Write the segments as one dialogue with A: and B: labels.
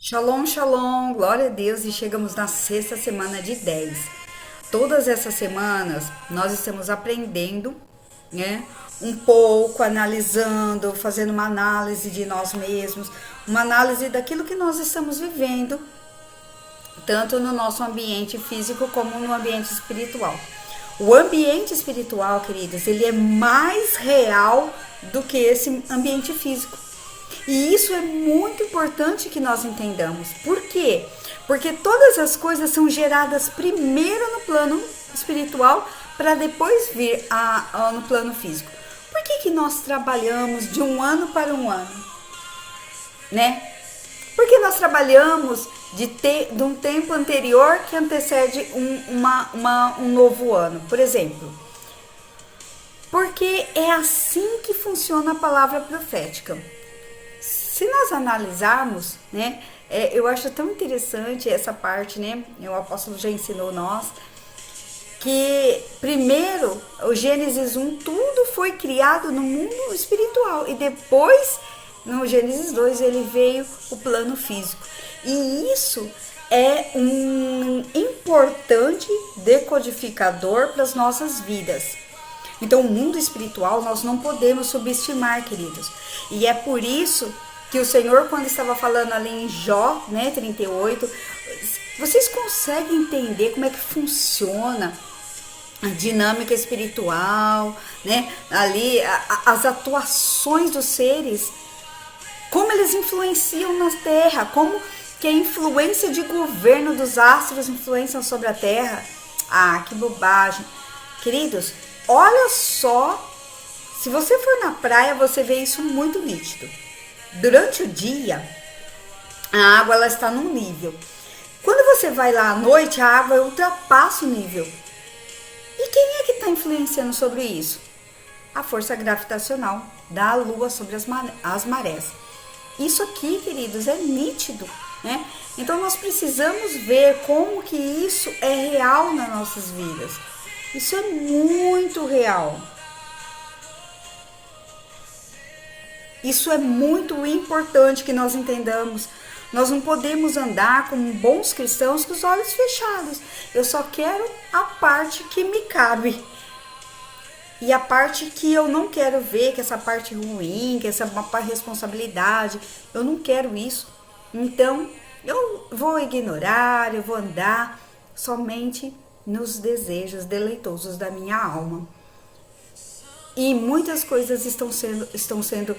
A: Shalom, shalom, glória a Deus, e chegamos na sexta semana de 10. Todas essas semanas nós estamos aprendendo, né? Um pouco, analisando, fazendo uma análise de nós mesmos, uma análise daquilo que nós estamos vivendo, tanto no nosso ambiente físico como no ambiente espiritual. O ambiente espiritual, queridos, ele é mais real do que esse ambiente físico. E isso é muito importante que nós entendamos. Por quê? Porque todas as coisas são geradas primeiro no plano espiritual para depois vir no plano físico. Por que nós trabalhamos de um ano para um ano, né? Porque nós trabalhamos de um tempo anterior que antecede um novo ano, por exemplo. Porque é assim que funciona a palavra profética. Se nós analisarmos, né, eu acho tão interessante essa parte, né? O apóstolo já ensinou nós que primeiro, o Gênesis 1, tudo foi criado no mundo espiritual e depois, no Gênesis 2, ele veio o plano físico. E isso é um importante decodificador para as nossas vidas. Então, o mundo espiritual nós não podemos subestimar, queridos. E é por isso que o Senhor, quando estava falando ali em Jó, né, 38, vocês conseguem entender como é que funciona a dinâmica espiritual, né? Ali as atuações dos seres, como eles influenciam na Terra, como que a influência de governo dos astros influenciam sobre a Terra. Ah, que bobagem. Queridos, olha só, se você for na praia, você vê isso muito nítido. Durante o dia, a água ela está num nível. Quando você vai lá à noite, a água ultrapassa o nível. E quem é que está influenciando sobre isso? A força gravitacional da Lua sobre as marés. Isso aqui, queridos, é nítido, né? Então nós precisamos ver como que isso é real nas nossas vidas. Isso é muito real. Isso é muito importante que nós entendamos. Nós não podemos andar como bons cristãos com os olhos fechados. Eu só quero a parte que me cabe. E a parte que eu não quero ver, que essa parte ruim, que essa responsabilidade, eu não quero isso. Então, eu vou ignorar, eu vou andar somente nos desejos deleitosos da minha alma. E muitas coisas estão sendo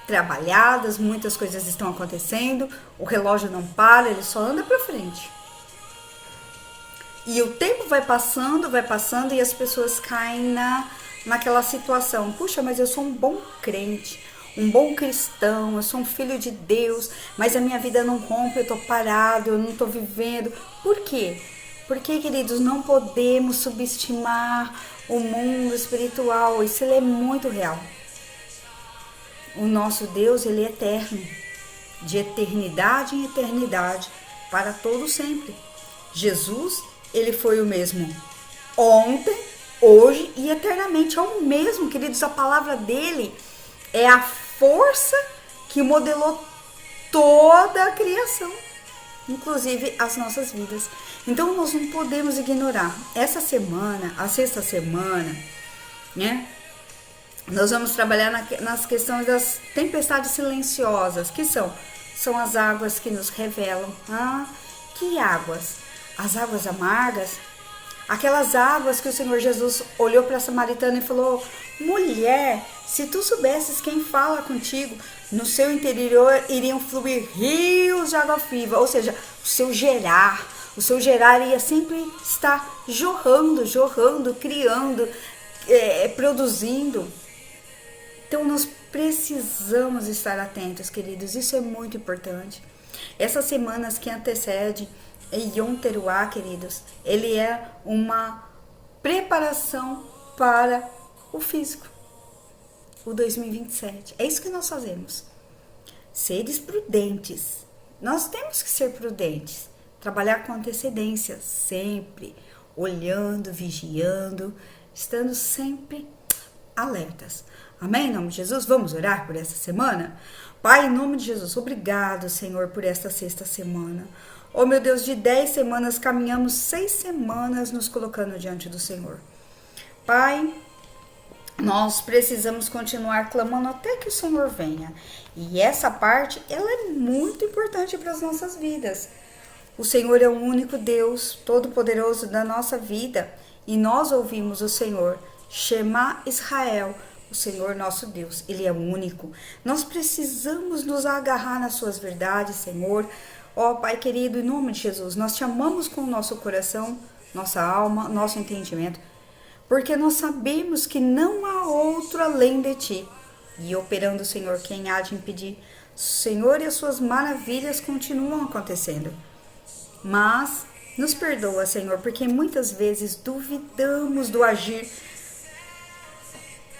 A: trabalhadas, muitas coisas estão acontecendo, o relógio não para, ele só anda para frente. E o tempo vai passando e as pessoas caem naquela situação. Puxa, mas eu sou um bom crente, um bom cristão, eu sou um filho de Deus, mas a minha vida não rompe, eu tô parado, eu não tô vivendo. Por quê? Porque, queridos, não podemos subestimar o mundo espiritual, isso ele é muito real. O nosso Deus, ele é eterno, de eternidade em eternidade, para todo sempre. Jesus, ele foi o mesmo ontem, hoje e eternamente. É o mesmo, queridos. A palavra dele é a força que modelou toda a criação, inclusive as nossas vidas. Então nós não podemos ignorar. Essa semana, a sexta semana, né? Nós vamos trabalhar nas questões das tempestades silenciosas, que são as águas que nos revelam. Ah, que águas? As águas amargas, aquelas águas que o Senhor Jesus olhou para a samaritana e falou: mulher, se tu soubesses quem fala contigo, no seu interior iriam fluir rios de água viva, ou seja, o seu gerar ia sempre estar jorrando, criando, produzindo. Então nós precisamos estar atentos, queridos, isso é muito importante. Essas semanas que antecedem Yom Teruah, queridos, ele é uma preparação para o físico, o 2027. É isso que nós fazemos. Seres prudentes. Nós temos que ser prudentes. Trabalhar com antecedência, sempre. Olhando, vigiando, estando sempre alertas. Amém? Em nome de Jesus, vamos orar por essa semana? Pai, em nome de Jesus, obrigado, Senhor, por esta sexta semana. Oh, meu Deus, de 10 semanas, caminhamos 6 semanas nos colocando diante do Senhor. Pai, nós precisamos continuar clamando até que o Senhor venha. E essa parte, ela é muito importante para as nossas vidas. O Senhor é o único Deus todo-poderoso da nossa vida. E nós ouvimos o Senhor, Shema Israel, o Senhor nosso Deus. Ele é único. Nós precisamos nos agarrar nas suas verdades, Senhor. Ó Pai querido, em nome de Jesus, nós te amamos com o nosso coração, nossa alma, nosso entendimento. Porque nós sabemos que não há outro além de ti. E operando, Senhor, quem há de impedir? Senhor, e as suas maravilhas continuam acontecendo. Mas nos perdoa, Senhor, porque muitas vezes duvidamos do agir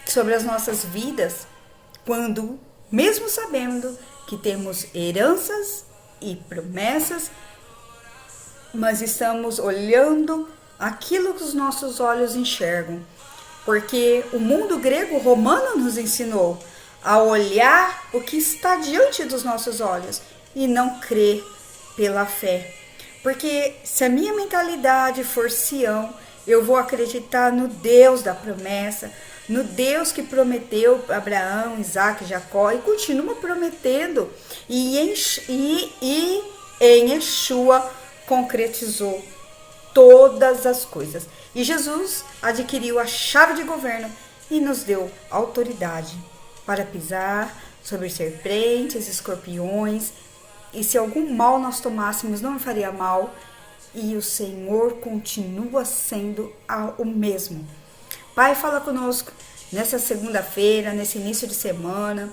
A: sobre as nossas vidas, quando, mesmo sabendo que temos heranças e promessas, mas estamos olhando aquilo que os nossos olhos enxergam. Porque o mundo grego romano nos ensinou a olhar o que está diante dos nossos olhos e não crer pela fé. Porque se a minha mentalidade for Sião, eu vou acreditar no Deus da promessa, no Deus que prometeu para Abraão, Isaac, Jacó e continua prometendo. E em Yeshua concretizou todas as coisas. E Jesus adquiriu a chave de governo e nos deu autoridade para pisar sobre serpentes, escorpiões. E se algum mal nós tomássemos, não faria mal. E o Senhor continua sendo o mesmo. Pai, fala conosco nessa segunda-feira, nesse início de semana.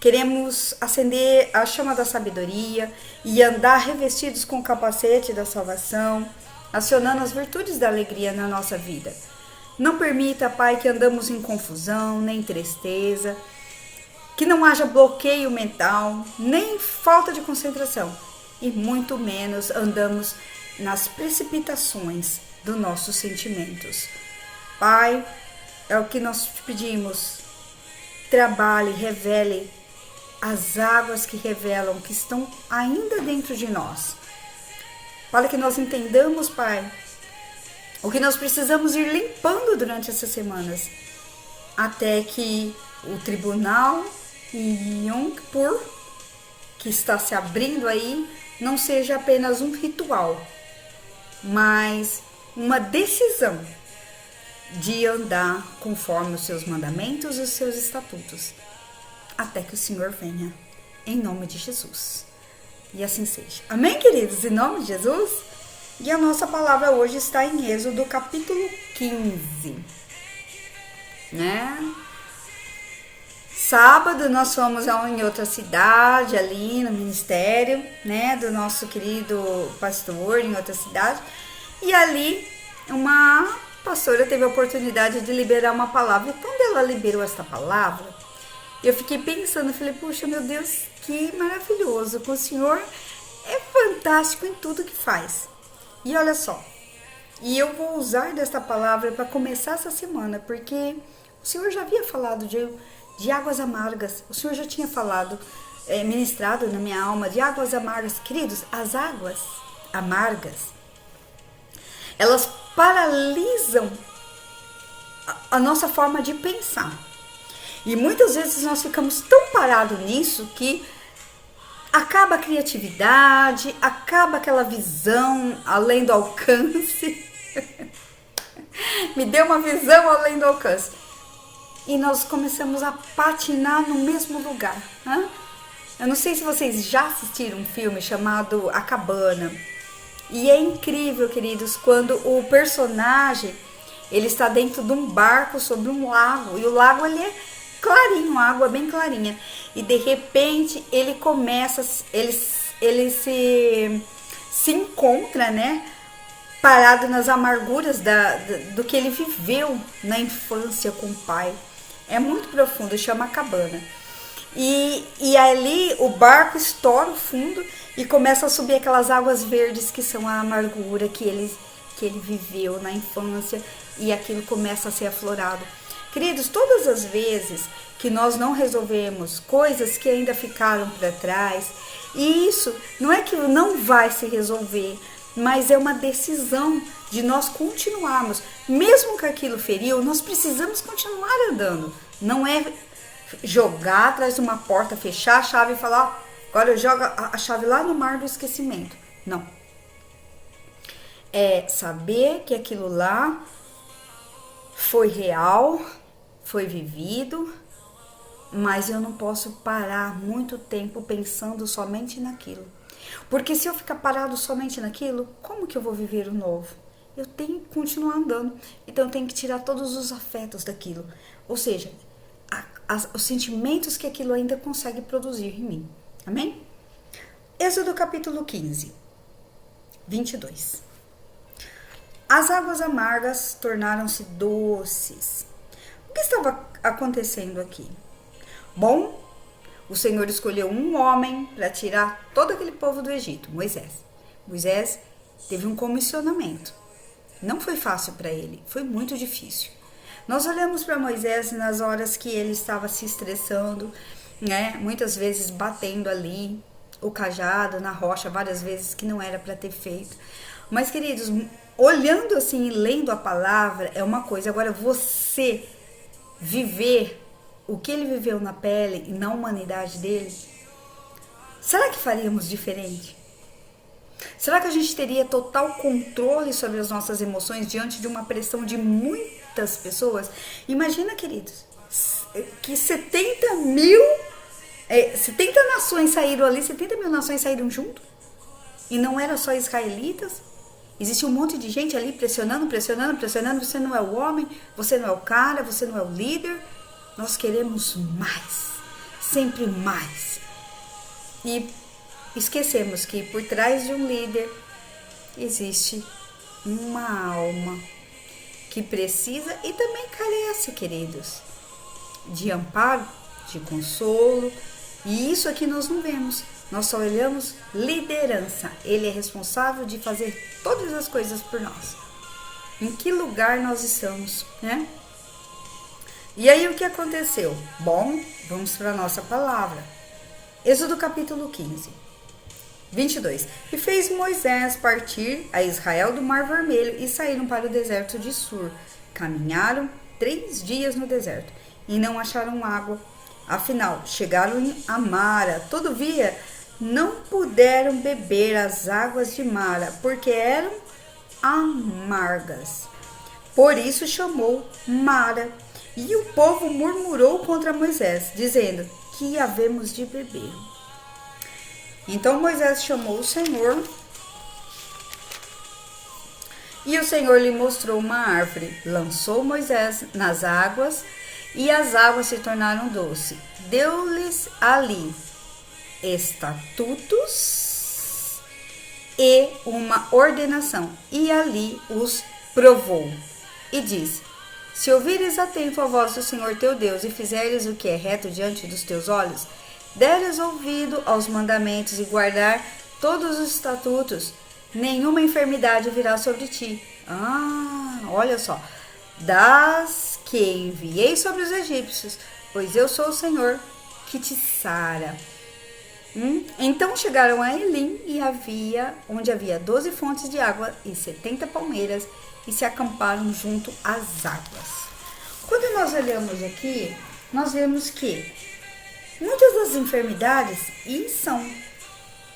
A: Queremos acender a chama da sabedoria e andar revestidos com o capacete da salvação, acionando as virtudes da alegria na nossa vida. Não permita, Pai, que andamos em confusão, nem tristeza, que não haja bloqueio mental, nem falta de concentração, e muito menos andamos nas precipitações dos nossos sentimentos. Pai, é o que nós te pedimos. Trabalhe, revele as águas que revelam, que estão ainda dentro de nós. Para que nós entendamos, Pai, o que nós precisamos ir limpando durante essas semanas, até que o tribunal Yom Kippur, que está se abrindo aí, não seja apenas um ritual, mas uma decisão de andar conforme os seus mandamentos e os seus estatutos, até que o Senhor venha, em nome de Jesus. E assim seja. Amém, queridos? Em nome de Jesus? E a nossa palavra hoje está em Êxodo, capítulo 15. Né? Sábado nós fomos em outra cidade, ali no ministério, né? Do nosso querido pastor, em outra cidade. E ali, uma pastora teve a oportunidade de liberar uma palavra. E quando ela liberou esta palavra, eu fiquei pensando, falei, puxa, meu Deus, que maravilhoso, o Senhor é fantástico em tudo que faz. E olha só, e eu vou usar desta palavra para começar essa semana, porque o Senhor já havia falado de águas amargas, o Senhor já tinha falado, ministrado na minha alma de águas amargas. Queridos, as águas amargas, elas paralisam a nossa forma de pensar. E muitas vezes nós ficamos tão parados nisso que acaba a criatividade, acaba aquela visão além do alcance. Me deu uma visão além do alcance. E nós começamos a patinar no mesmo lugar. Né? Eu não sei se vocês já assistiram um filme chamado A Cabana. E é incrível, queridos, quando o personagem ele está dentro de um barco sobre um lago. E o lago ele é clarinho, a água bem clarinha. E de repente ele começa, ele se encontra, né? Parado nas amarguras do que ele viveu na infância com o pai. É muito profundo, chama A Cabana. E ali o barco estoura o fundo e começa a subir aquelas águas verdes que são a amargura que ele viveu na infância, e aquilo começa a ser aflorado. Queridos, todas as vezes que nós não resolvemos, coisas que ainda ficaram para trás. E isso não é que não vai se resolver, mas é uma decisão de nós continuarmos. Mesmo que aquilo feriu, nós precisamos continuar andando. Não é jogar atrás de uma porta, fechar a chave e falar, agora eu jogo a chave lá no mar do esquecimento. Não. É saber que aquilo lá foi real, foi vivido, mas eu não posso parar muito tempo pensando somente naquilo. Porque se eu ficar parado somente naquilo, como que eu vou viver o novo? Eu tenho que continuar andando. Então eu tenho que tirar todos os afetos daquilo. Ou seja, os sentimentos que aquilo ainda consegue produzir em mim. Amém? Êxodo capítulo 15, 22. As águas amargas tornaram-se doces. O que estava acontecendo aqui? Bom, o Senhor escolheu um homem para tirar todo aquele povo do Egito, Moisés. Moisés teve um comissionamento. Não foi fácil para ele, foi muito difícil. Nós olhamos para Moisés nas horas que ele estava se estressando, né? Muitas vezes batendo ali o cajado na rocha, várias vezes que não era para ter feito. Mas, queridos, olhando assim e lendo a palavra é uma coisa. Agora, você viver o que ele viveu na pele e na humanidade dele, será que faríamos diferente? Será que a gente teria total controle sobre as nossas emoções diante de uma pressão de muitas pessoas? Imagina, queridos, que 70 nações saíram ali, 70 mil nações saíram junto, e não eram só israelitas. Existe um monte de gente ali pressionando. Você não é o homem, você não é o cara, você não é o líder. Nós queremos mais, sempre mais. E esquecemos que por trás de um líder existe uma alma que precisa e também carece, queridos, de amparo, de consolo. E isso aqui nós não vemos. Nós só olhamos liderança. Ele é responsável de fazer todas as coisas por nós. Em que lugar nós estamos, né? E aí o que aconteceu? Bom, vamos para a nossa palavra. Êxodo capítulo 15, 22. E fez Moisés partir a Israel do Mar Vermelho e saíram para o deserto de Sur. Caminharam 3 dias no deserto e não acharam água. Afinal, chegaram em Mara. Todavia, não puderam beber as águas de Mara, porque eram amargas. Por isso chamou Mara. E o povo murmurou contra Moisés, dizendo: que havemos de beber? Então Moisés chamou o Senhor, e o Senhor lhe mostrou uma árvore. Lançou Moisés nas águas, e as águas se tornaram doces. Deu-lhes ali estatutos e uma ordenação, e ali os provou. E disse: se ouvires atento a voz do Senhor teu Deus, e fizeres o que é reto diante dos teus olhos, deres ouvido aos mandamentos e guardar todos os estatutos, nenhuma enfermidade virá sobre ti. Olha só. Das que enviei sobre os egípcios, pois eu sou o Senhor que te sara. Então chegaram a Elim, onde havia 12 fontes de água e 70 palmeiras, e se acamparam junto às águas. Quando nós olhamos aqui, nós vemos que muitas das enfermidades,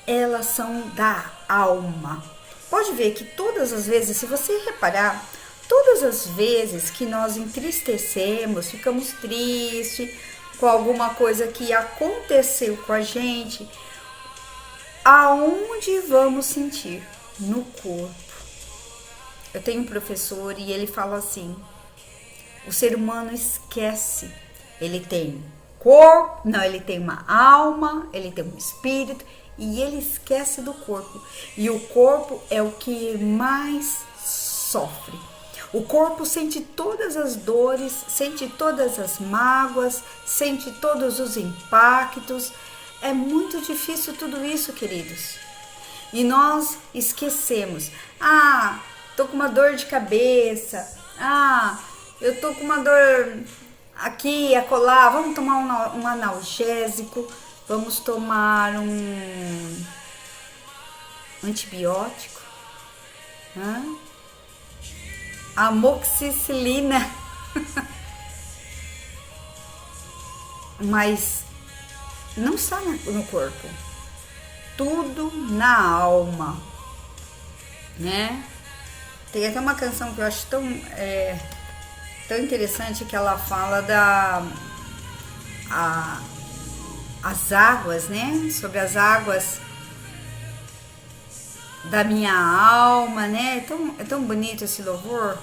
A: elas são da alma. Pode ver que todas as vezes, se você reparar, todas as vezes que nós entristecemos, ficamos tristes com alguma coisa que aconteceu com a gente, aonde vamos sentir? No corpo. Eu tenho um professor e ele fala assim: o ser humano esquece. Ele tem corpo, ele tem uma alma, ele tem um espírito e ele esquece do corpo. E o corpo é o que mais sofre. O corpo sente todas as dores, sente todas as mágoas, sente todos os impactos. É muito difícil tudo isso, queridos. E nós esquecemos. Tô com uma dor de cabeça. Eu tô com uma dor aqui, acolá, vamos tomar um analgésico, vamos tomar um antibiótico, né? Amoxicilina, mas não está no corpo, tudo na alma, né? Tem até uma canção que eu acho tão interessante, que ela fala as águas, né? Sobre as águas da minha alma, né? É tão bonito esse louvor.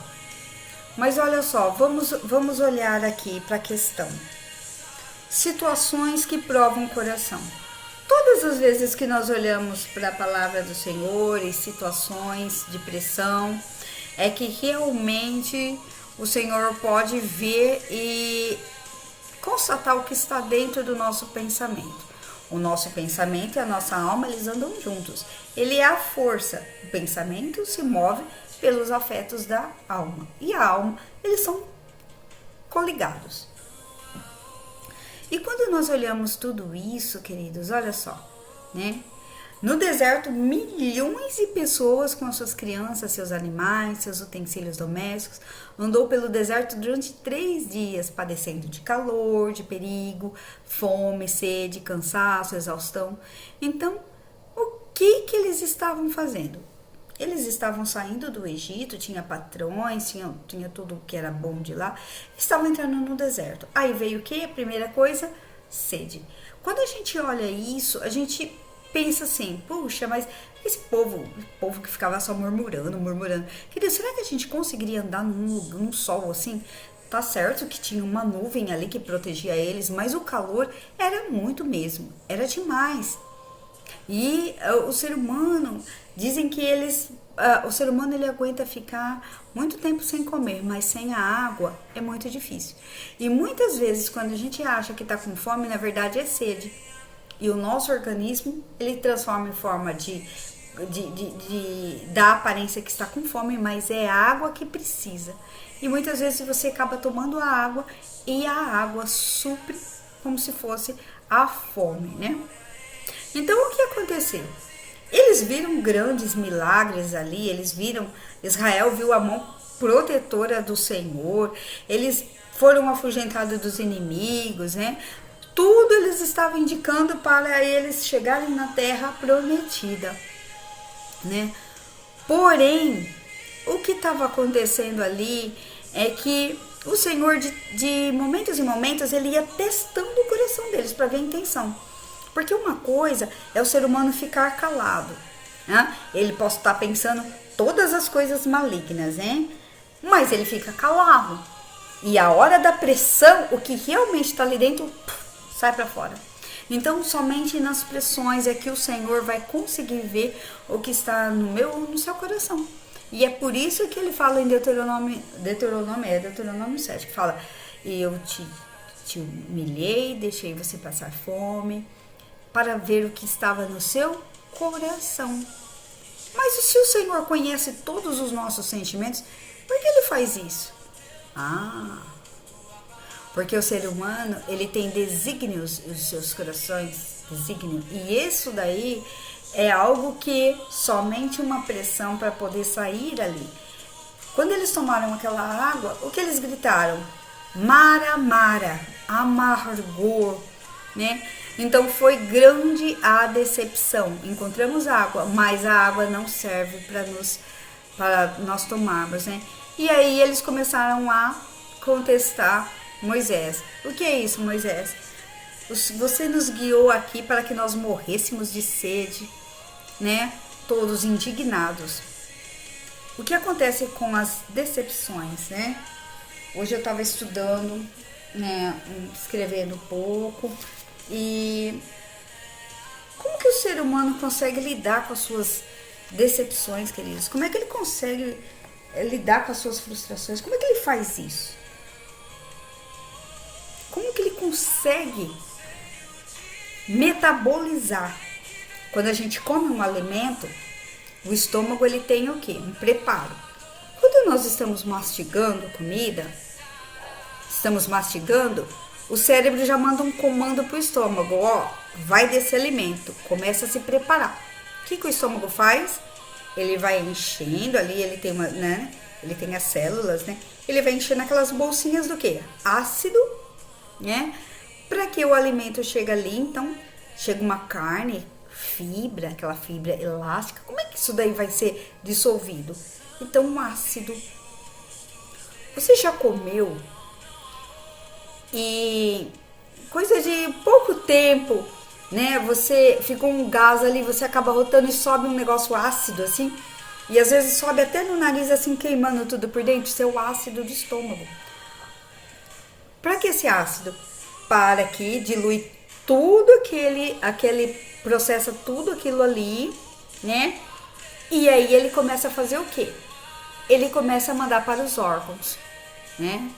A: Mas olha só, vamos olhar aqui para a questão. Situações que provam o coração. Todas as vezes que nós olhamos para a palavra do Senhor e situações de pressão, é que realmente o Senhor pode ver e constatar o que está dentro do nosso pensamento. O nosso pensamento e a nossa alma, eles andam juntos. Ele é a força. O pensamento se move pelos afetos da alma. E a alma, eles são coligados. E quando nós olhamos tudo isso, queridos, olha só, né? No deserto, milhões de pessoas com as suas crianças, seus animais, seus utensílios domésticos, andou pelo deserto durante 3 dias, padecendo de calor, de perigo, fome, sede, cansaço, exaustão. Então, o que eles estavam fazendo? Eles estavam saindo do Egito, tinha patrões, tinha tudo que era bom de lá, estavam entrando no deserto. Aí veio o que? A primeira coisa, sede. Quando a gente olha isso, a gente pensa assim, puxa, mas esse povo que ficava só murmurando. Querido, será que a gente conseguiria andar num sol assim? Tá certo que tinha uma nuvem ali que protegia eles, mas o calor era muito mesmo, era demais. E o ser humano, dizem que o ser humano ele aguenta ficar muito tempo sem comer, mas sem a água é muito difícil. E muitas vezes quando a gente acha que está com fome, na verdade é sede. E o nosso organismo, ele transforma em forma da aparência que está com fome, mas é a água que precisa. E muitas vezes você acaba tomando a água e a água supre como se fosse a fome, né? Então, o que aconteceu? Eles viram grandes milagres ali, Israel viu a mão protetora do Senhor, eles foram afugentados dos inimigos, né? Tudo eles estavam indicando para eles chegarem na terra prometida, né? Porém, o que estava acontecendo ali é que o Senhor, de momentos em momentos, ele ia testando o coração deles para ver a intenção. Porque uma coisa é o ser humano ficar calado, né? Ele pode estar pensando todas as coisas malignas, né? Mas ele fica calado. E a hora da pressão, o que realmente está ali dentro, sai para fora. Então, somente nas pressões é que o Senhor vai conseguir ver o que está no seu coração. E é por isso que ele fala em Deuteronômio 7, que fala, eu te humilhei, deixei você passar fome, para ver o que estava no seu coração. Mas se o Senhor conhece todos os nossos sentimentos, por que ele faz isso? Porque o ser humano, ele tem desígnios nos seus corações, e isso daí é algo que somente uma pressão para poder sair ali. Quando eles tomaram aquela água, o que eles gritaram? Mara, mara, amargor, né? Então foi grande a decepção. Encontramos água, mas a água não serve para nós tomarmos, né? E aí eles começaram a contestar Moisés. O que é isso, Moisés? Você nos guiou aqui para que nós morrêssemos de sede, né? Todos indignados. O que acontece com as decepções, né? Hoje eu estava estudando, né? Escrevendo um pouco. E como que o ser humano consegue lidar com as suas decepções, queridos? Como é que ele consegue lidar com as suas frustrações? Como é que ele faz isso? Como que ele consegue metabolizar? Quando a gente come um alimento, o estômago ele tem o quê? Um preparo. Quando nós estamos mastigando comida, estamos mastigando, o cérebro já manda um comando para o estômago, ó, vai desse alimento, começa a se preparar. O que o estômago faz? Ele vai enchendo ali, ele tem uma, né? Ele tem as células, né? Ele vai enchendo aquelas bolsinhas do quê? Ácido, né? Para que o alimento chegue ali, então chega uma carne, fibra, aquela fibra elástica. Como é que isso daí vai ser dissolvido? Então, um ácido. Você já comeu e coisa de pouco tempo, né? Você ficou um gás ali, você acaba rotando e sobe um negócio ácido assim, e às vezes sobe até no nariz assim, queimando tudo por dentro, seu ácido do estômago. Para que esse ácido? Para que dilui tudo aquele processa tudo aquilo ali, né? E aí ele começa a fazer o quê? Ele começa a mandar para os órgãos, né?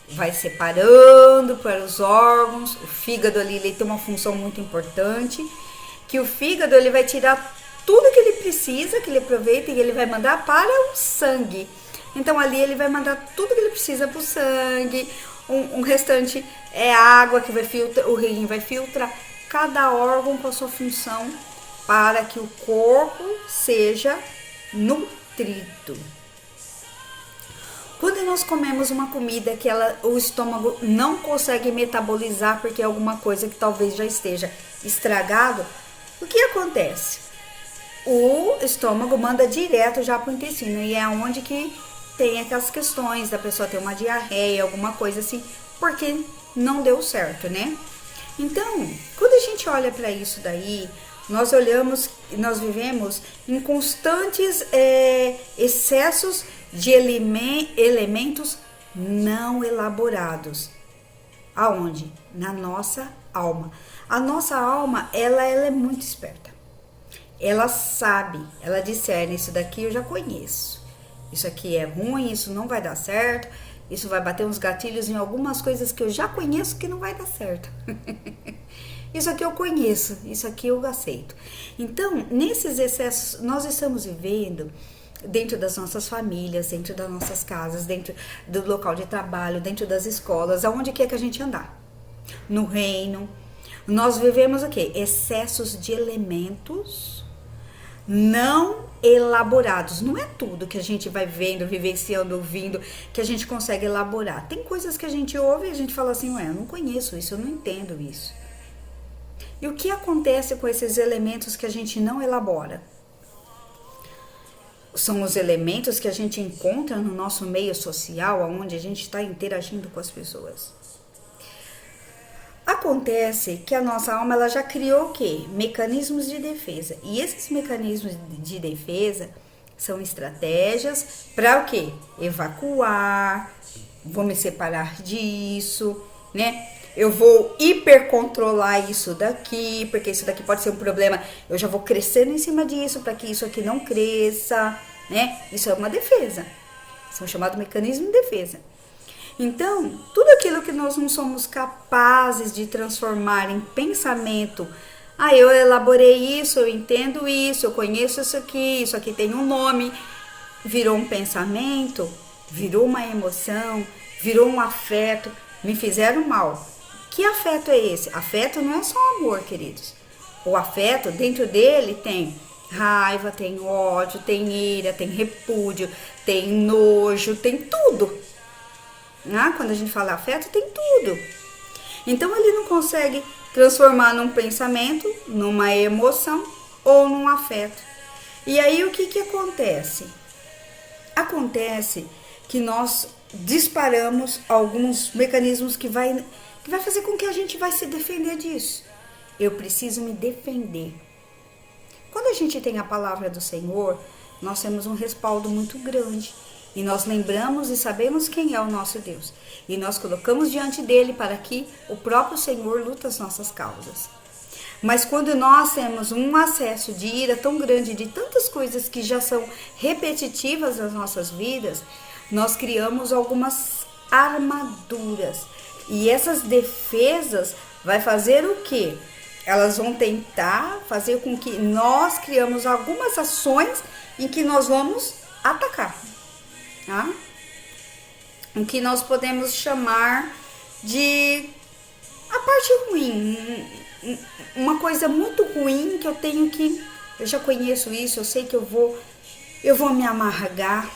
A: Vai separando para os órgãos. O fígado ali, ele tem uma função muito importante, que o fígado ele vai tirar tudo que ele precisa, que ele aproveita, e ele vai mandar para o sangue. Então ali ele vai mandar tudo que ele precisa para o sangue. Um restante é água que vai filtrar, o rim vai filtrar. Cada órgão com a sua função para que o corpo seja nutrido. Quando nós comemos uma comida que o estômago não consegue metabolizar porque é alguma coisa que talvez já esteja estragado, o que acontece? O estômago manda direto já para o intestino, e é onde que tem aquelas questões da pessoa ter uma diarreia, alguma coisa assim, porque não deu certo, né? Então, quando a gente olha para isso daí, nós vivemos em constantes excessos de elementos não elaborados. Aonde? Na nossa alma. A nossa alma, ela é muito esperta. Ela sabe, ela discerne, isso daqui eu já conheço. Isso aqui é ruim, isso não vai dar certo. Isso vai bater uns gatilhos em algumas coisas que eu já conheço que não vai dar certo. Isso aqui eu conheço, isso aqui eu aceito. Então, nesses excessos, nós estamos vivendo dentro das nossas famílias, dentro das nossas casas, dentro do local de trabalho, dentro das escolas, aonde quer que a gente andar. No reino, nós vivemos o quê? Excessos de elementos não elaborados. Não é tudo que a gente vai vendo, vivenciando, ouvindo, que a gente consegue elaborar. Tem coisas que a gente ouve e a gente fala assim, ué, eu não conheço isso, eu não entendo isso. E o que acontece com esses elementos que a gente não elabora? São os elementos que a gente encontra no nosso meio social, onde a gente está interagindo com as pessoas. Acontece que a nossa alma ela já criou o quê? Mecanismos de defesa. E esses mecanismos de defesa são estratégias para o quê? Evacuar, vou me separar disso, né? Eu vou hipercontrolar isso daqui, porque isso daqui pode ser um problema. Eu já vou crescendo em cima disso para que isso aqui não cresça, né? Isso é uma defesa. São chamados mecanismos de defesa. Então, tudo aquilo que nós não somos capazes de transformar em pensamento, eu elaborei isso, eu entendo isso, eu conheço isso aqui tem um nome, virou um pensamento, virou uma emoção, virou um afeto, me fizeram mal. Que afeto é esse? Afeto não é só amor, queridos. O afeto, dentro dele tem raiva, tem ódio, tem ira, tem repúdio, tem nojo, tem tudo. Quando a gente fala afeto, tem tudo. Então ele não consegue transformar num pensamento, numa emoção ou num afeto. E aí o que acontece? Acontece que nós disparamos alguns mecanismos que vai fazer com que a gente vai se defender disso. Eu preciso me defender. Quando a gente tem a palavra do Senhor, nós temos um respaldo muito grande. E nós lembramos e sabemos quem é o nosso Deus. E nós colocamos diante dele para que o próprio Senhor lute as nossas causas. Mas quando nós temos um acesso de ira tão grande, de tantas coisas que já são repetitivas nas nossas vidas, nós criamos algumas armaduras. E essas defesas vai fazer o quê? Elas vão tentar fazer com que nós criamos algumas ações em que nós vamos atacar. o que nós podemos chamar de a parte ruim, uma coisa muito ruim que eu tenho que, eu já conheço isso, eu sei que eu vou me amargar,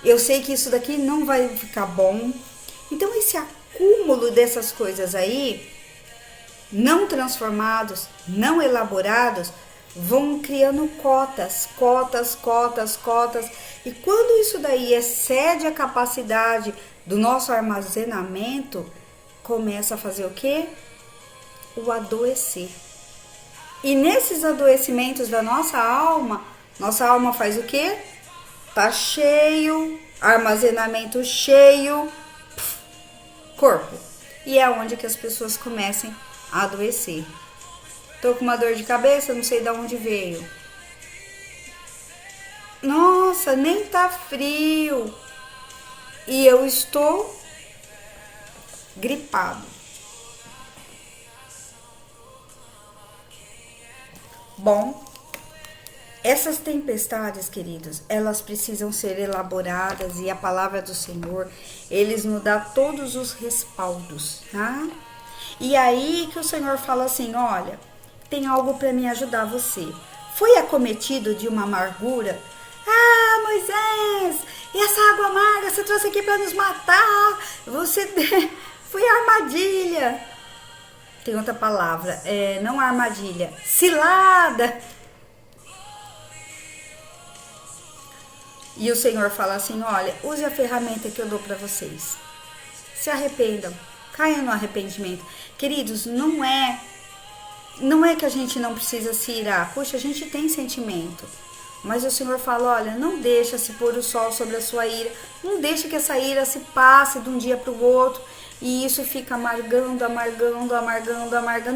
A: eu sei que isso daqui não vai ficar bom. Então esse acúmulo dessas coisas aí, não transformados, não elaborados, vão criando cotas. E quando isso daí excede a capacidade do nosso armazenamento, começa a fazer o quê? O adoecer. E nesses adoecimentos da nossa alma faz o quê? Tá cheio, armazenamento cheio, corpo. E é onde que as pessoas começam a adoecer. Tô com uma dor de cabeça, não sei de onde veio. Nossa, nem tá frio. E eu estou gripado. Bom, essas tempestades, queridos, elas precisam ser elaboradas e a palavra do Senhor, eles nos dá todos os respaldos, tá? E aí que o Senhor fala assim, olha, tem algo para me ajudar você. Foi acometido de uma amargura? Ah, Moisés, e essa água amarga você trouxe aqui para nos matar? Foi armadilha. Tem outra palavra, não armadilha, cilada. E o Senhor fala assim, olha, use a ferramenta que eu dou para vocês. Se arrependam, caiam no arrependimento. Queridos, não é que a gente não precisa se irar. Puxa, a gente tem sentimento. Mas o Senhor fala, olha, não deixa se pôr o sol sobre a sua ira. Não deixa que essa ira se passe de um dia para o outro. E isso fica amargando,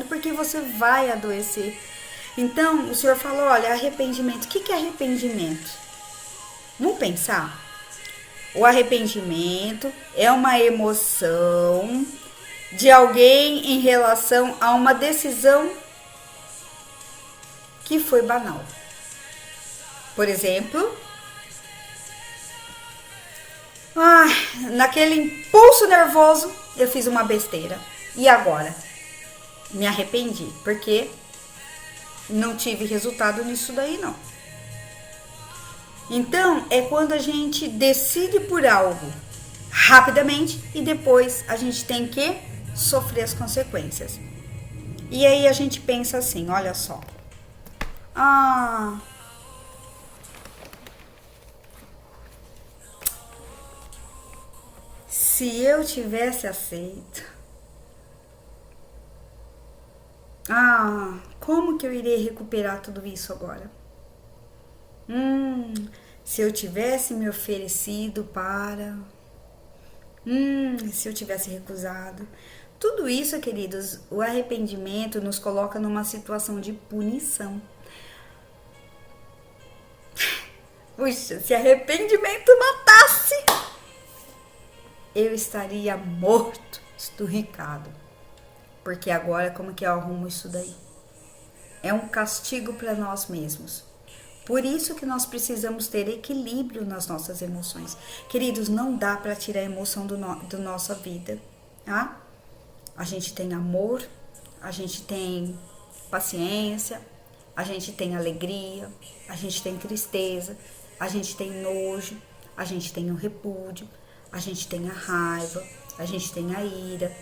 A: porque você vai adoecer. Então, o Senhor fala, olha, arrependimento. O que é arrependimento? Vamos pensar? O arrependimento é uma emoção de alguém em relação a uma decisão que foi banal. Por exemplo, naquele impulso nervoso, eu fiz uma besteira. E agora? Me arrependi, porque não tive resultado nisso daí, não. Então, é quando a gente decide por algo rapidamente e depois a gente tem que sofrer as consequências. E aí a gente pensa assim, olha só. Se eu tivesse aceito, como que eu iria recuperar tudo isso agora? Se eu tivesse me oferecido para... se eu tivesse recusado. Tudo isso, queridos, o arrependimento nos coloca numa situação de punição. Puxa, se arrependimento matasse, eu estaria morto, esturricado. Porque agora, como que eu arrumo isso daí? É um castigo para nós mesmos. Por isso que nós precisamos ter equilíbrio nas nossas emoções. Queridos, não dá para tirar a emoção da nossa vida, tá? A gente tem amor, a gente tem paciência, a gente tem alegria, a gente tem tristeza, a gente tem nojo, a gente tem o repúdio, a gente tem a raiva, a gente tem a ira.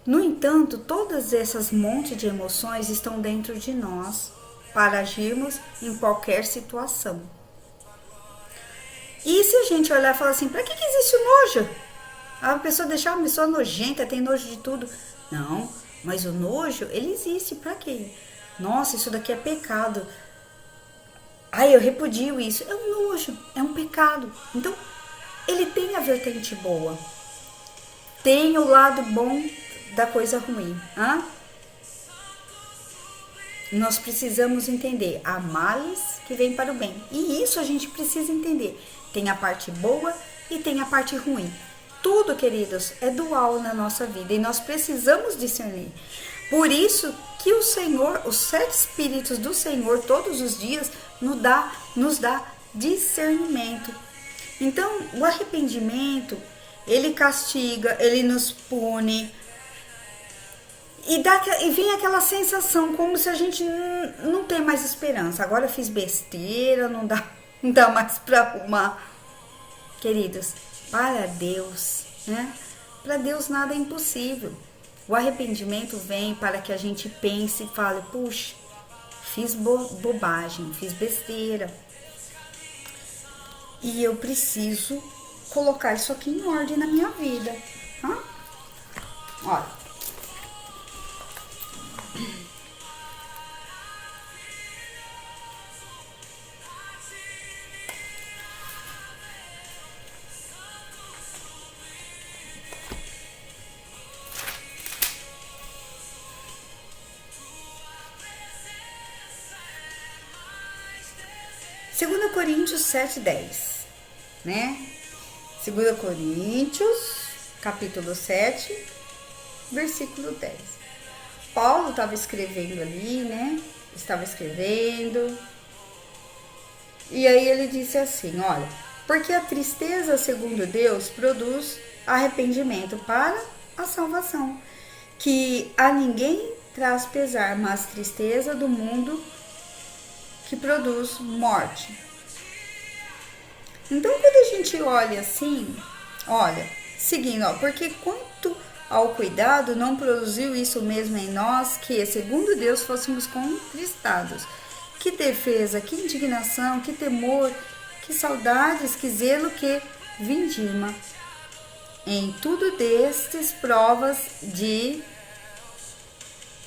A: No entanto, todas essas montes de emoções estão dentro de nós para agirmos em qualquer situação. E se a gente olhar e falar assim, para que existe o nojo? A pessoa deixar uma pessoa nojenta, tem nojo de tudo. Não, mas o nojo, ele existe, para quê? Nossa, isso daqui é pecado. Eu repudio isso. É um nojo, é um pecado. Então, ele tem a vertente boa. Tem o lado bom da coisa ruim. Nós precisamos entender, há males que vêm para o bem. E isso a gente precisa entender. Tem a parte boa e tem a parte ruim. Tudo, queridos, é dual na nossa vida e nós precisamos discernir. Por isso que o Senhor, os 7 Espíritos do Senhor, todos os dias, nos dá discernimento. Então, o arrependimento, ele castiga, ele nos pune. E vem aquela sensação como se a gente não tem mais esperança. Agora eu fiz besteira, não dá mais para arrumar. Queridos, para Deus, né? Para Deus nada é impossível. O arrependimento vem para que a gente pense e fale, puxa, fiz bobagem, fiz besteira. E eu preciso colocar isso aqui em ordem na minha vida. Olha. Segunda Coríntios 7:10, né? 2 Coríntios, capítulo 7, versículo 10. Paulo estava escrevendo ali, né? Estava escrevendo. E aí ele disse assim, olha, porque a tristeza, segundo Deus, produz arrependimento para a salvação, que a ninguém traz pesar, mas tristeza do mundo que produz morte. Então, quando a gente olha assim, olha, seguindo, ó, porque quanto ao cuidado, não produziu isso mesmo em nós, que, segundo Deus, fôssemos contristados. Que defesa, que indignação, que temor, que saudades, que zelo, que vindima. Em tudo destes provas de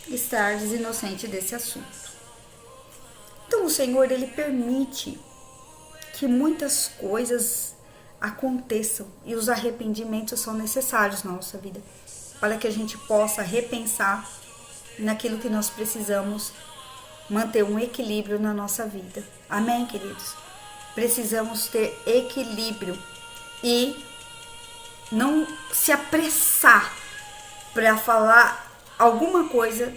A: estares inocente desse assunto. Então o Senhor, ele permite que muitas coisas aconteçam e os arrependimentos são necessários na nossa vida, para que a gente possa repensar naquilo que nós precisamos manter um equilíbrio na nossa vida. Amém, queridos? Precisamos ter equilíbrio e não se apressar para falar alguma coisa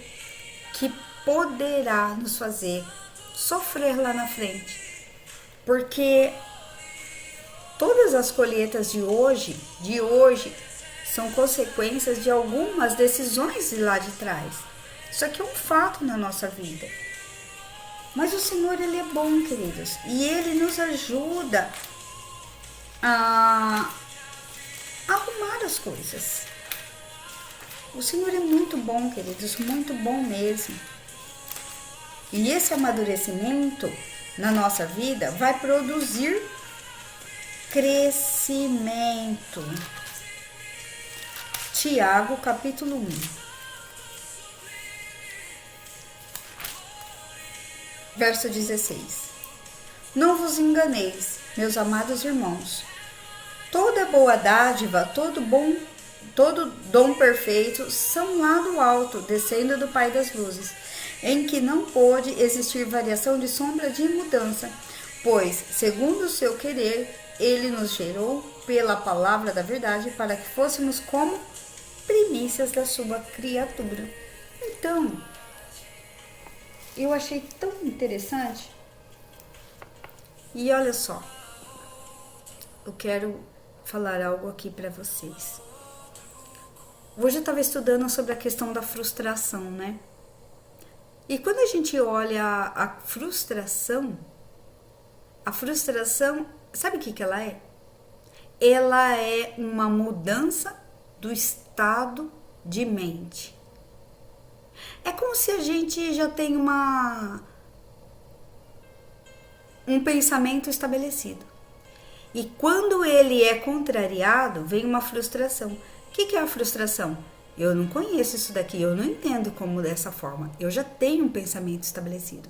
A: que poderá nos fazer sofrer lá na frente, porque todas as colheitas de hoje são consequências de algumas decisões de lá de trás. Isso aqui é um fato na nossa vida. Mas o Senhor, ele é bom, queridos, e ele nos ajuda a arrumar as coisas. O Senhor é muito bom, queridos, muito bom mesmo. E esse amadurecimento na nossa vida vai produzir crescimento. Tiago, capítulo 1. Verso 16. Não vos enganeis, meus amados irmãos. Toda boa dádiva, todo dom perfeito são lá do alto, descendo do Pai das luzes, em que não pode existir variação de sombra de mudança, pois, segundo o seu querer, ele nos gerou pela palavra da verdade para que fôssemos como primícias da sua criatura. Então, eu achei tão interessante. E olha só, eu quero falar algo aqui para vocês. Hoje eu estava estudando sobre a questão da frustração, né? E quando a gente olha a frustração, sabe o que ela é? Ela é uma mudança do estado de mente. É como se a gente já tem um pensamento estabelecido. E quando ele é contrariado, vem uma frustração. O que é a frustração? Eu não conheço isso daqui, eu não entendo como dessa forma. Eu já tenho um pensamento estabelecido.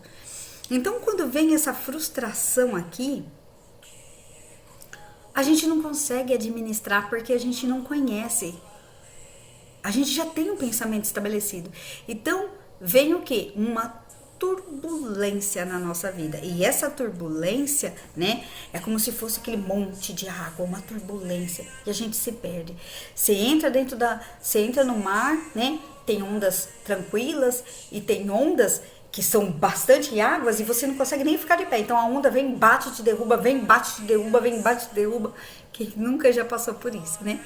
A: Então, quando vem essa frustração aqui, a gente não consegue administrar porque a gente não conhece. A gente já tem um pensamento estabelecido. Então, vem o quê? Uma turbulência na nossa vida. E essa turbulência, né, é como se fosse aquele monte de água, uma turbulência, e a gente se perde. Você entra no mar, né, tem ondas tranquilas e tem ondas que são bastante águas e você não consegue nem ficar de pé. Então a onda vem, bate, te derruba, vem, bate, te derruba, vem, bate, te derruba. Quem nunca já passou por isso, né?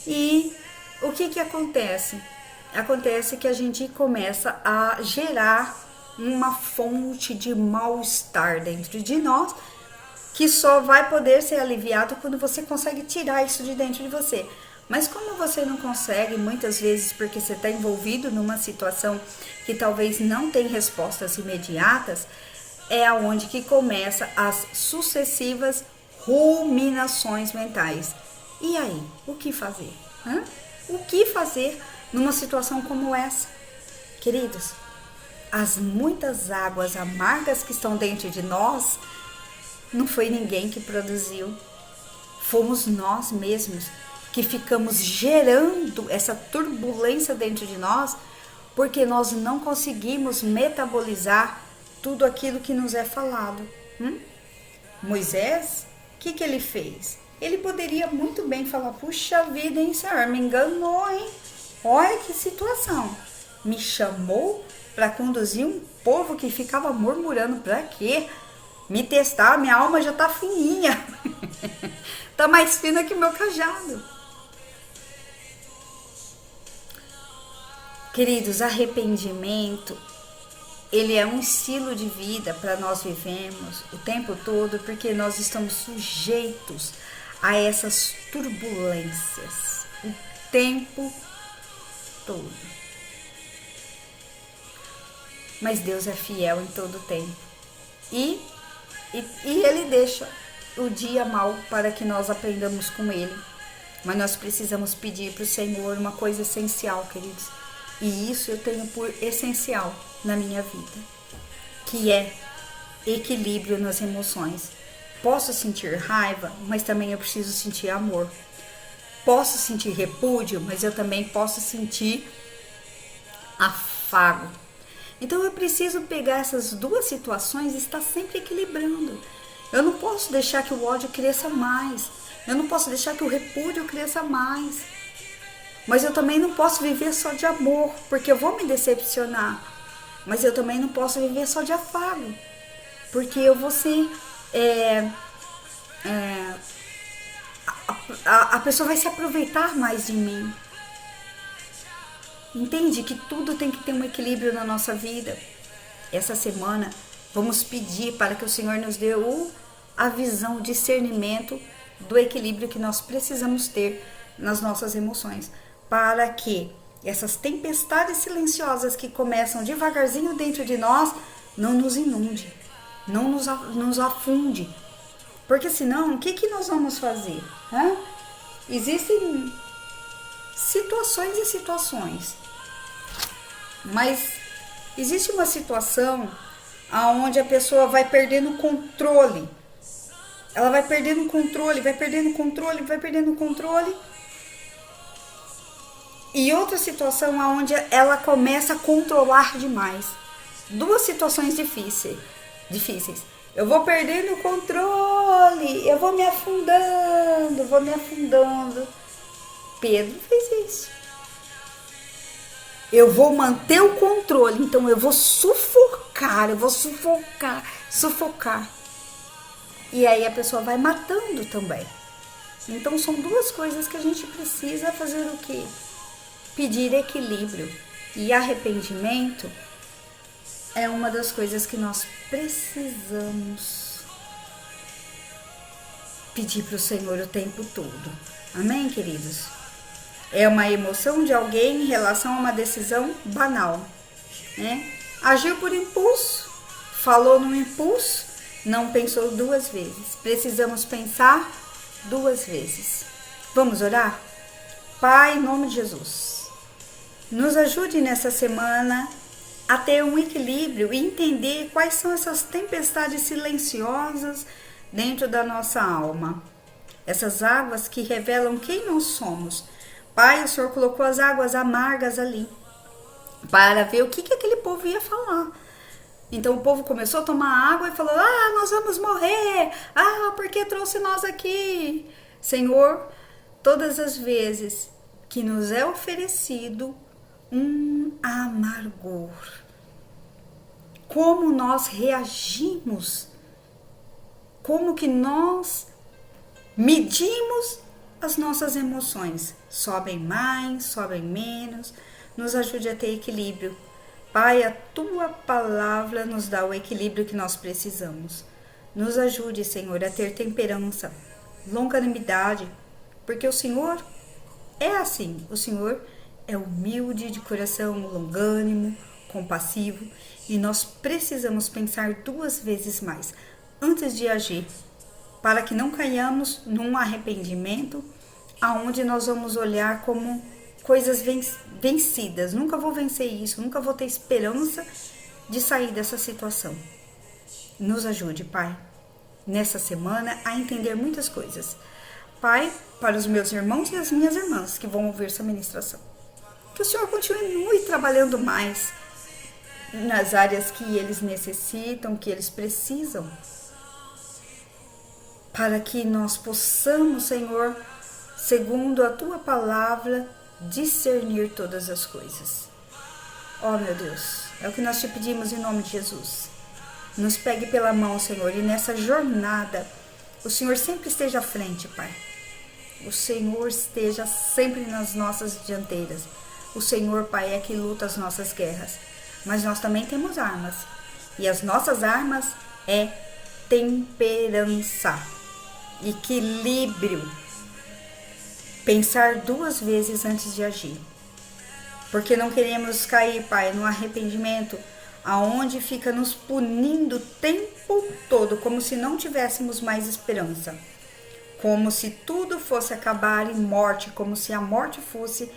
A: E o que acontece? Acontece que a gente começa a gerar uma fonte de mal-estar dentro de nós, que só vai poder ser aliviado quando você consegue tirar isso de dentro de você. Mas como você não consegue, muitas vezes porque você está envolvido numa situação que talvez não tem respostas imediatas, é aonde que começa as sucessivas ruminações mentais. E aí, o que fazer? O que fazer numa situação como essa? Queridos, as muitas águas amargas que estão dentro de nós, não foi ninguém que produziu, fomos nós mesmos que ficamos gerando essa turbulência dentro de nós, porque nós não conseguimos metabolizar tudo aquilo que nos é falado. Moisés, o que ele fez? Ele poderia muito bem falar, puxa vida, hein, Senhor, me enganou, hein? Olha que situação. Me chamou para conduzir um povo que ficava murmurando, para quê? Me testar, minha alma já tá fininha. Tá mais fina que meu cajado. Queridos, arrependimento, ele é um estilo de vida para nós vivermos o tempo todo, porque nós estamos sujeitos a essas turbulências o tempo todo. Mas Deus é fiel em todo o tempo. E Ele deixa o dia mau para que nós aprendamos com Ele. Mas nós precisamos pedir para o Senhor uma coisa essencial, queridos. E isso eu tenho por essencial na minha vida, que é equilíbrio nas emoções. Posso sentir raiva, mas também eu preciso sentir amor. Posso sentir repúdio, mas eu também posso sentir afago. Então eu preciso pegar essas duas situações e estar sempre equilibrando. Eu não posso deixar que o ódio cresça mais. Eu não posso deixar que o repúdio cresça mais. Mas eu também não posso viver só de amor, porque eu vou me decepcionar. Mas eu também não posso viver só de afago, porque eu vou ser... a pessoa vai se aproveitar mais de mim. Entende que tudo tem que ter um equilíbrio na nossa vida. Essa semana vamos pedir para que o Senhor nos dê a visão, o discernimento do equilíbrio que nós precisamos ter nas nossas emoções, para que essas tempestades silenciosas que começam devagarzinho dentro de nós não nos inunde, não nos afunde. Porque senão, o que nós vamos fazer? Existem situações e situações. Mas existe uma situação onde a pessoa vai perdendo o controle. Ela vai perdendo o controle, vai perdendo o controle, vai perdendo o controle. E outra situação onde ela começa a controlar demais. Duas situações difíceis. Eu vou perdendo o controle, eu vou me afundando, Pedro fez isso. Eu vou manter o controle, então eu vou sufocar. E aí a pessoa vai matando também. Então são duas coisas que a gente precisa fazer o quê? Pedir equilíbrio. E arrependimento é uma das coisas que nós precisamos pedir para o Senhor o tempo todo. Amém, queridos? É uma emoção de alguém em relação a uma decisão banal, né? Agiu por impulso, falou no impulso, não pensou duas vezes. Precisamos pensar duas vezes. Vamos orar? Pai, em nome de Jesus, nos ajude nessa semana a ter um equilíbrio e entender quais são essas tempestades silenciosas dentro da nossa alma. Essas águas que revelam quem nós somos. Pai, o Senhor colocou as águas amargas ali para ver o que aquele povo ia falar. Então o povo começou a tomar água e falou: nós vamos morrer. Por que trouxe nós aqui? Senhor, todas as vezes que nos é oferecido um amargor, como nós reagimos, como que nós medimos as nossas emoções. Sobem mais, sobem menos, nos ajude a ter equilíbrio. Pai, a Tua palavra nos dá o equilíbrio que nós precisamos. Nos ajude, Senhor, a ter temperança, longanimidade, porque o Senhor é assim, o Senhor é humilde de coração, longânimo, compassivo, e nós precisamos pensar 2 vezes mais antes de agir, para que não caiamos num arrependimento aonde nós vamos olhar como coisas vencidas. Nunca vou vencer isso, nunca vou ter esperança de sair dessa situação. Nos ajude, Pai, nessa semana a entender muitas coisas. Pai, para os meus irmãos e as minhas irmãs que vão ouvir essa ministração, que o Senhor continue trabalhando mais nas áreas que eles necessitam, que eles precisam, para que nós possamos, Senhor, segundo a Tua palavra, discernir todas as coisas. Oh, meu Deus, é o que nós te pedimos em nome de Jesus. Nos pegue pela mão, Senhor, e nessa jornada, o Senhor sempre esteja à frente, Pai. O Senhor esteja sempre nas nossas dianteiras. O Senhor, Pai, é que luta as nossas guerras. Mas nós também temos armas. E as nossas armas é temperança, equilíbrio. Pensar 2 vezes antes de agir. Porque não queremos cair, Pai, no arrependimento, aonde fica nos punindo o tempo todo, como se não tivéssemos mais esperança. Como se tudo fosse acabar em morte, como se a morte fosse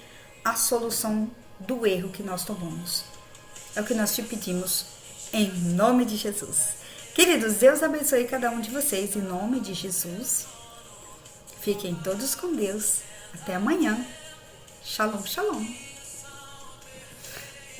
A: a solução do erro que nós tomamos. É o que nós te pedimos, em nome de Jesus. Queridos, Deus abençoe cada um de vocês, em nome de Jesus. Fiquem todos com Deus. Até amanhã. Shalom, shalom.